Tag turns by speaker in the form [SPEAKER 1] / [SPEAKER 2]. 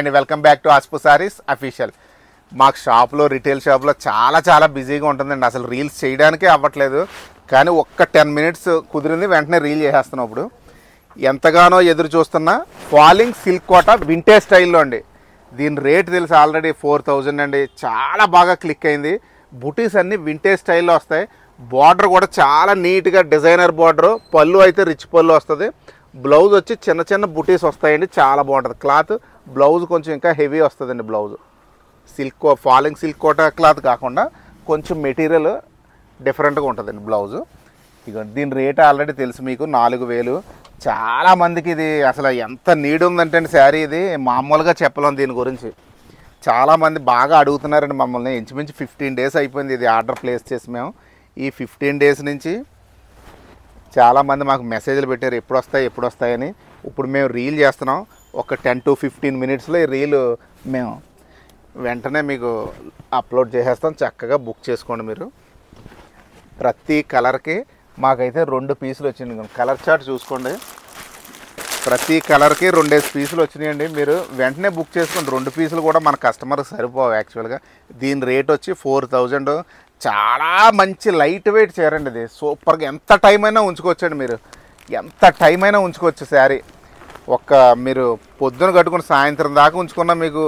[SPEAKER 1] And welcome back to ఆస్పు saris official. మాకు షాప్లో రిటైల్ షాప్లో చాలా బిజీగా ఉంటుందండి. అసలు రీల్స్ చేయడానికే అవ్వట్లేదు. కానీ ఒక్క 10 మినిట్స్ కుదిరింది, వెంటనే రీల్ చేసేస్తున్నాం. ఇప్పుడు ఎంతగానో ఎదురు చూస్తున్న ఫాలింగ్ సిల్క్ కోట వింటేజ్ స్టైల్లో అండి. దీని రేట్ తెలిసి ఆల్రెడీ 4000 అండి. చాలా బాగా క్లిక్ అయింది. బుటీస్ అన్నీ వింటేజ్ స్టైల్లో వస్తాయి. బార్డర్ కూడా చాలా నీట్గా డిజైనర్ బార్డరు. పళ్ళు అయితే రిచ్ పళ్ళు వస్తుంది. బ్లౌజ్ వచ్చి చిన్న బుటీస్ వస్తాయండి. చాలా బాగుంటుంది క్లాత్. బ్లౌజ్ కొంచెం ఇంకా హెవీ వస్తుందండి. బ్లౌజ్ సిల్క్ ఫాలింగ్ సిల్క్ కోట క్లాత్ కాకుండా కొంచెం మెటీరియల్ డిఫరెంట్గా ఉంటుందండి బ్లౌజు. ఇక దీని రేట్ ఆల్రెడీ తెలుసు మీకు, 4000. చాలామందికి ఇది అసలు ఎంత నీడ్ ఉందంటే శారీ ఇది మామూలుగా చెప్పలేం. దీని గురించి చాలామంది బాగా అడుగుతున్నారండి మమ్మల్ని. ఇంచుమించు 15 డేస్ అయిపోయింది ఇది ఆర్డర్ ప్లేస్ చేసి. మేము ఈ 15 డేస్ నుంచి చాలామంది మాకు మెసేజ్లు పెట్టారు ఎప్పుడు వస్తాయని. ఇప్పుడు మేము రీల్ చేస్తున్నాం. ఒక 10 to 15 మినిట్స్లో ఈ రీల్ మేము వెంటనే మీకు అప్లోడ్ చేసేస్తాం. చక్కగా బుక్ చేసుకోండి మీరు. ప్రతి కలర్కి మాకైతే 2 పీసులు వచ్చినాయి. కలర్ చార్ట్ చూసుకోండి. ప్రతి కలర్కి 2 పీసులు వచ్చినాయండి. మీరు వెంటనే బుక్ చేసుకోండి. 2 పీసులు కూడా మన కస్టమర్కి సరిపోవు యాక్చువల్గా. దీని రేట్ వచ్చి 4000. చాలా మంచి లైట్ వెయిట్ చీరండి ఇది. సూపర్గా ఎంత టైం అయినా ఉంచుకోవచ్చండి మీరు. ఎంత టైం అయినా ఉంచుకోవచ్చు శారీ. మీరు పొద్దున కట్టుకుని సాయంత్రం దాకా ఉంచుకున్నా మీకు